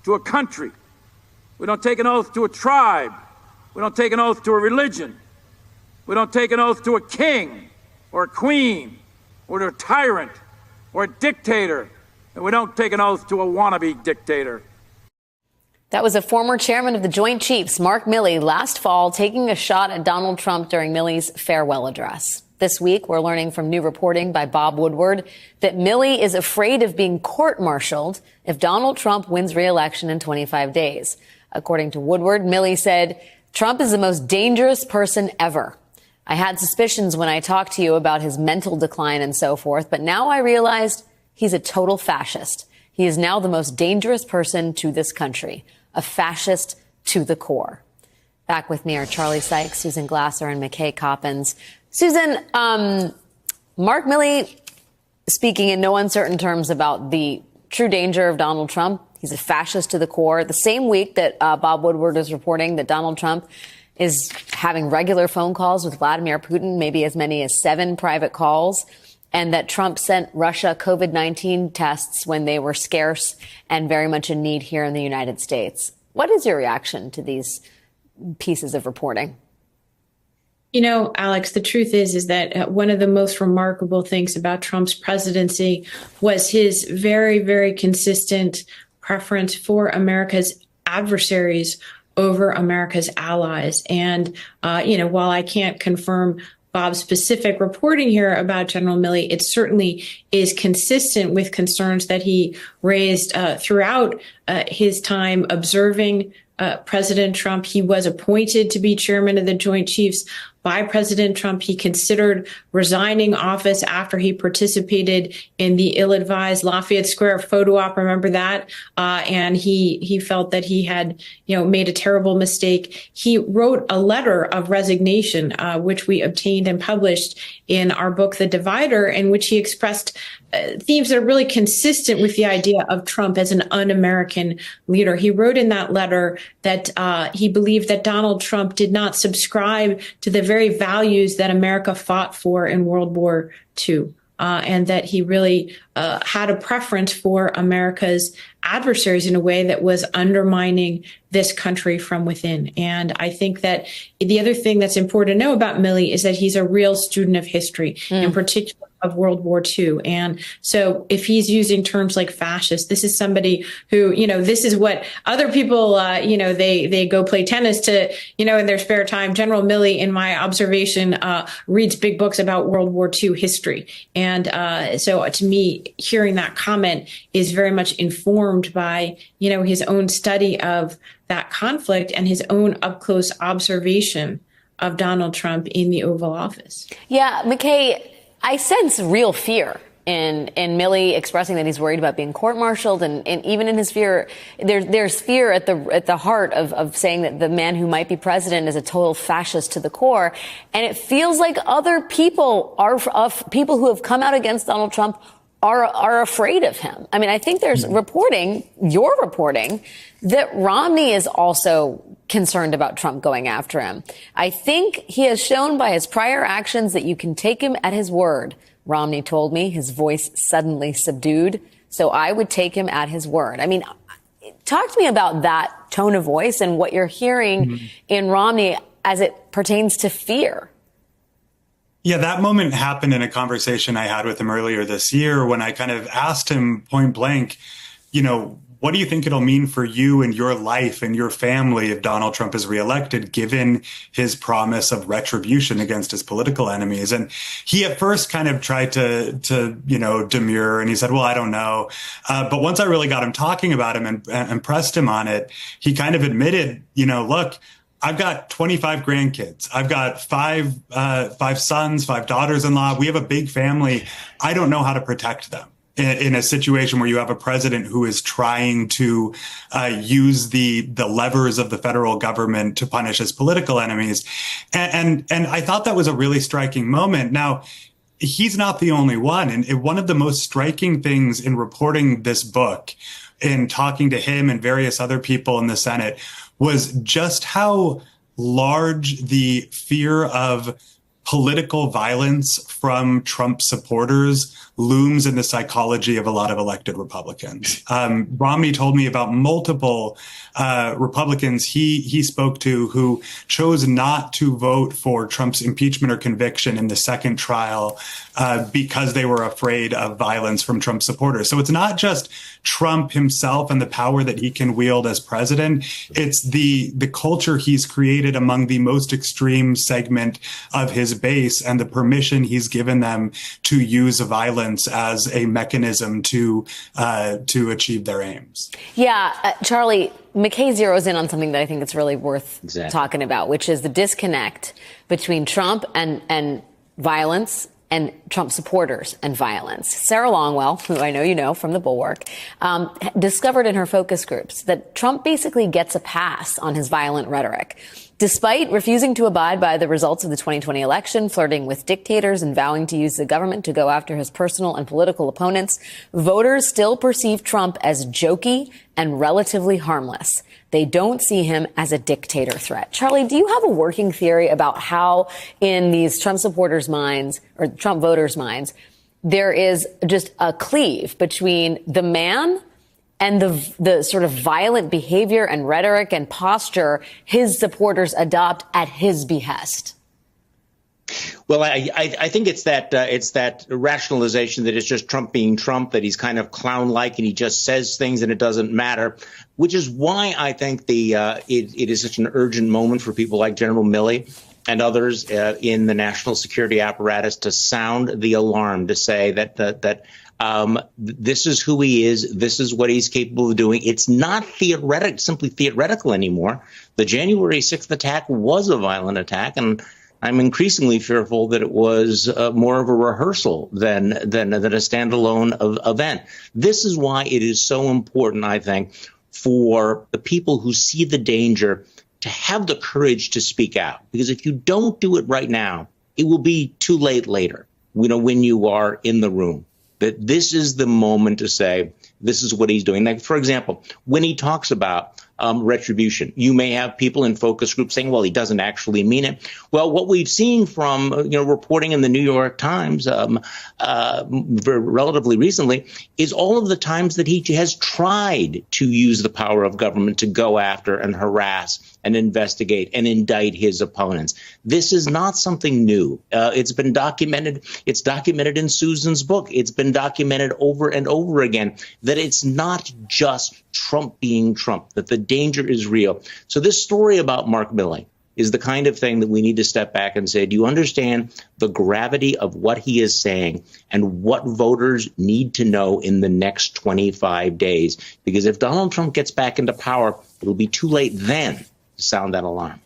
to a country. We don't take an oath to a tribe. We don't take an oath to a religion. We don't take an oath to a king or a queen or to a tyrant or a dictator. And we don't take an oath to a wannabe dictator. That was a former chairman of the Joint Chiefs, Mark Milley, last fall taking a shot at Donald Trump during Milley's farewell address. This week, we're learning from new reporting by Bob Woodward that Milley is afraid of being court-martialed if Donald Trump wins re-election in 25 days. According to Woodward, Milley said, "Trump is the most dangerous person ever. I had suspicions when I talked to you about his mental decline and so forth, but now I realized he's a total fascist. He is now the most dangerous person to this country, a fascist to the core." Back with me are Charlie Sykes, Susan Glasser, and McKay Coppins. Susan, Mark Milley speaking in no uncertain terms about the true danger of Donald Trump. He's a fascist to the core. The same week that Bob Woodward is reporting that Donald Trump is having regular phone calls with Vladimir Putin, maybe as many as 7 private calls, and that Trump sent Russia COVID-19 tests when they were scarce and very much in need here in the United States. What is your reaction to these pieces of reporting? You know, Alex, the truth is that one of the most remarkable things about Trump's presidency was his very, very consistent preference for America's adversaries over America's allies. And, while I can't confirm Bob's specific reporting here about General Milley, it certainly is consistent with concerns that he raised throughout his time observing President Trump. He was appointed to be chairman of the Joint Chiefs by President Trump. He considered resigning office after he participated in the ill-advised Lafayette Square photo op. Remember that? And he felt that he had, made a terrible mistake. He wrote a letter of resignation, which we obtained and published in our book, The Divider, in which he expressed themes that are really consistent with the idea of Trump as an un-American leader. He wrote in that letter that he believed that Donald Trump did not subscribe to the very values that America fought for in World War II, and that he really had a preference for America's adversaries in a way that was undermining this country from within. And I think that the other thing that's important to know about Milley is that he's a real student of history, in particular of World War II. And so if he's using terms like fascist, this is somebody who, this is what other people, they go play tennis to, in their spare time. General Milley, in my observation, reads big books about World War II history. And so to me, hearing that comment is very much informed by, his own study of that conflict and his own up close observation of Donald Trump in the Oval Office. Yeah, McKay, I sense real fear in Milley expressing that he's worried about being court-martialed, and even in his fear, there's fear at the heart of saying that the man who might be president is a total fascist to the core. And it feels like other people people who have come out against Donald Trump are afraid of him. I mean, I think there's your reporting, that Romney is also concerned about Trump going after him. I think he has shown by his prior actions that you can take him at his word. Romney told me, his voice suddenly subdued. So I would take him at his word. I mean, talk to me about that tone of voice and what you're hearing in Romney as it pertains to fear. Yeah, that moment happened in a conversation I had with him earlier this year when I kind of asked him point blank, what do you think it'll mean for you and your life and your family if Donald Trump is reelected, given his promise of retribution against his political enemies? And he at first kind of tried to demur, and he said, well, I don't know. But once I really got him talking about him and pressed him on it, he kind of admitted, look, I've got 25 grandkids. I've got five sons, 5 daughters-in-law. We have a big family. I don't know how to protect them in a situation where you have a president who is trying to use the levers of the federal government to punish his political enemies. And I thought that was a really striking moment. Now, he's not the only one. And one of the most striking things in reporting this book, in talking to him and various other people in the Senate, was just how large the fear of political violence from Trump supporters looms in the psychology of a lot of elected Republicans. Romney told me about multiple Republicans he spoke to who chose not to vote for Trump's impeachment or conviction in the second trial because they were afraid of violence from Trump supporters. So it's not just Trump himself and the power that he can wield as president. It's the culture he's created among the most extreme segment of his base and the permission he's given them to use violence as a mechanism to achieve their aims. Yeah, Charlie, McKay zeroes in on something that I think it's really worth talking about, which is the disconnect between Trump and violence and Trump supporters and violence. Sarah Longwell, who I know you know from the Bulwark, discovered in her focus groups that Trump basically gets a pass on his violent rhetoric. Despite refusing to abide by the results of the 2020 election, flirting with dictators, and vowing to use the government to go after his personal and political opponents, voters still perceive Trump as jokey and relatively harmless. They don't see him as a dictator threat. Charlie, do you have a working theory about how in these Trump supporters' minds or Trump voters' minds, there is just a cleave between the man and the sort of violent behavior and rhetoric and posture his supporters adopt at his behest? Well, I think it's that rationalization that it's just Trump being Trump, that he's kind of clown-like and he just says things and it doesn't matter, which is why I think it is such an urgent moment for people like General Milley and others in the national security apparatus to sound the alarm, to say that this is who he is. This is what he's capable of doing. It's not simply theoretical anymore. The January 6th attack was a violent attack, and I'm increasingly fearful that it was more of a rehearsal than a standalone event. This is why it is so important, I think, for the people who see the danger to have the courage to speak out. Because if you don't do it right now, it will be too late later, when you are in the room. That this is the moment to say, this is what he's doing. Like, for example, when he talks about retribution, you may have people in focus groups saying, well, he doesn't actually mean it. Well, what we've seen from, reporting in the New York Times relatively recently is all of the times that he has tried to use the power of government to go after and harass and investigate and indict his opponents. This is not something new. It's been documented. It's documented in Susan's book. It's been documented over and over again that it's not just Trump being Trump, that the danger is real. So this story about Mark Milley is the kind of thing that we need to step back and say, do you understand the gravity of what he is saying and what voters need to know in the next 25 days? Because if Donald Trump gets back into power, it'll be too late then to sound that alarm.